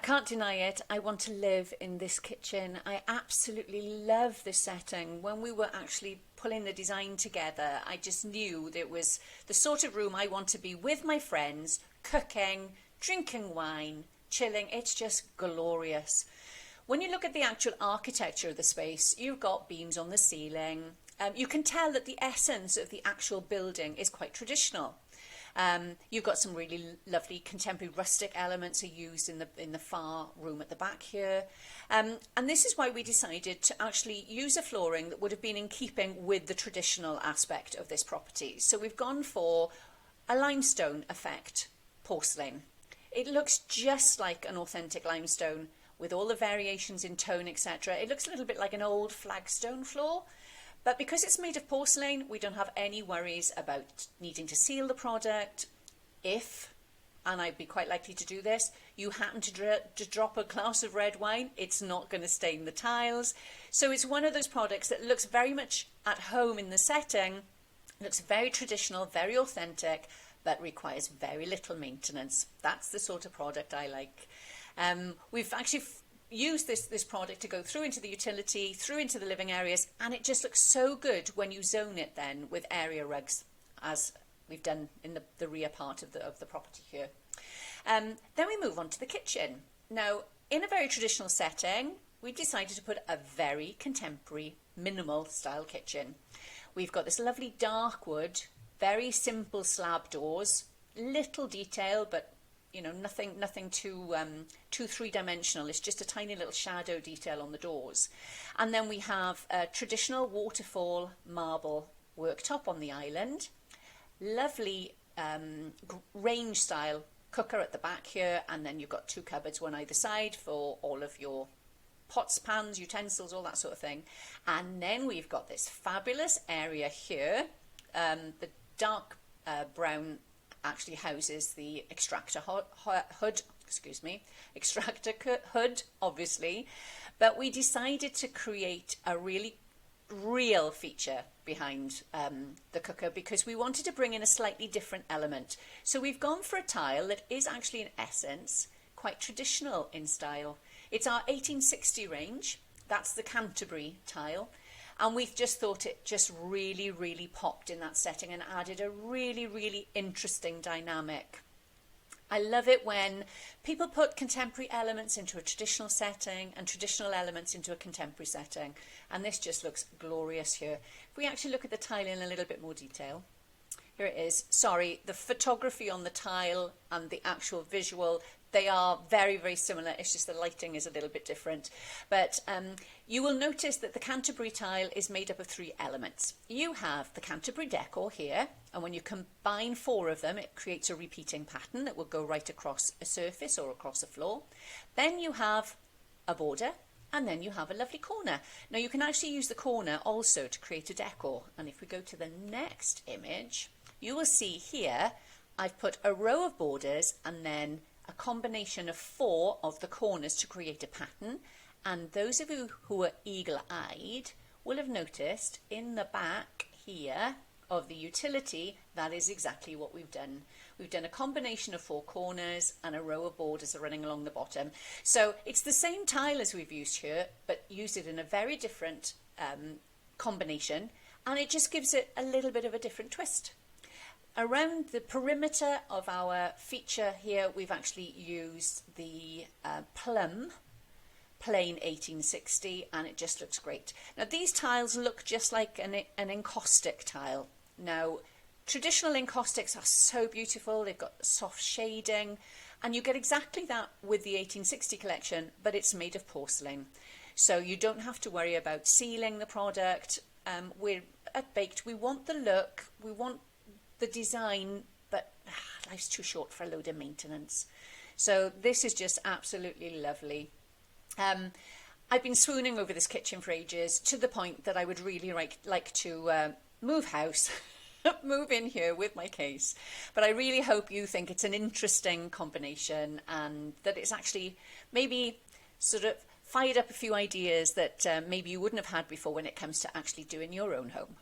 can't deny it. I want to live in this kitchen. I absolutely love this setting. When we were actually pulling the design together, I just knew that it was the sort of room I want to be with my friends, cooking, drinking wine, chilling. It's just glorious. When you look at the actual architecture of the space, you've got beams on the ceiling. You can tell that the essence of the actual building is quite traditional. You've got some really lovely contemporary rustic elements are used in the far room at the back here. And this is why we decided to actually use a flooring that would have been in keeping with the traditional aspect of this property. So we've gone for a limestone effect porcelain. It looks just like an authentic limestone with all the variations in tone, etc. It looks a little bit like an old flagstone floor. But because it's made of porcelain, we don't have any worries about needing to seal the product. If, and I'd be quite likely to do this, you happen to drop a glass of red wine, it's not going to stain the tiles. So it's one of those products that looks very much at home in the setting, looks very traditional, very authentic, but requires very little maintenance. That's the sort of product I like. We've actually use this product to go through into the utility, through into the living areas, and it just looks so good when you zone it then with area rugs, as we've done in the rear part of the property here. Then we move on to the kitchen. Now, in a very traditional setting, we decided to put a very contemporary, minimal style kitchen. We've got this lovely dark wood, very simple slab doors, little detail, but you know, nothing too three-dimensional. It's just a tiny little shadow detail on the doors. And then we have a traditional waterfall marble worktop on the island. Lovely range style cooker at the back here, and then you've got two cupboards, one either side for all of your pots, pans, utensils, all that sort of thing. And then we've got this fabulous area here. The dark brown actually houses the extractor hood, extractor hood, obviously, but we decided to create a really real feature behind the cooker because we wanted to bring in a slightly different element. So we've gone for a tile that is actually in essence quite traditional in style. It's our 1860 range. That's the Canterbury tile. And we've just thought it just really, really popped in that setting and added a really, really interesting dynamic. I love it when people put contemporary elements into a traditional setting and traditional elements into a contemporary setting. And this just looks glorious here. If we actually look at the tile in a little bit more detail, here it is. Sorry, the photography on the tile and the actual visual, they are very, very similar. It's just the lighting is a little bit different. But you will notice that the Canterbury tile is made up of three elements. You have the Canterbury decor here, and when you combine four of them, it creates a repeating pattern that will go right across a surface or across a floor. Then you have a border, and then you have a lovely corner. Now you can actually use the corner also to create a decor. And if we go to the next image, you will see here, I've put a row of borders and then a combination of four of the corners to create a pattern. And those of you who are eagle-eyed will have noticed in the back here of the utility, that is exactly what we've done. We've done a combination of four corners and a row of borders are running along the bottom. So it's the same tile as we've used here, but used it in a very different combination, and it just gives it a little bit of a different twist. Around the perimeter of our feature here, we've actually used the plain 1860, and it just looks great. Now these tiles look just like an encaustic tile. Now traditional encaustics are so beautiful, they've got soft shading, and you get exactly that with the 1860 collection, but it's made of porcelain. So you don't have to worry about sealing the product. We're at BIID, we want the look, we want the design, but life's too short for a load of maintenance. So this is just absolutely lovely. I've been swooning over this kitchen for ages, to the point that I would really like to move house, move in here with my case. But I really hope you think it's an interesting combination and that it's actually maybe sort of fired up a few ideas that maybe you wouldn't have had before when it comes to actually doing your own home.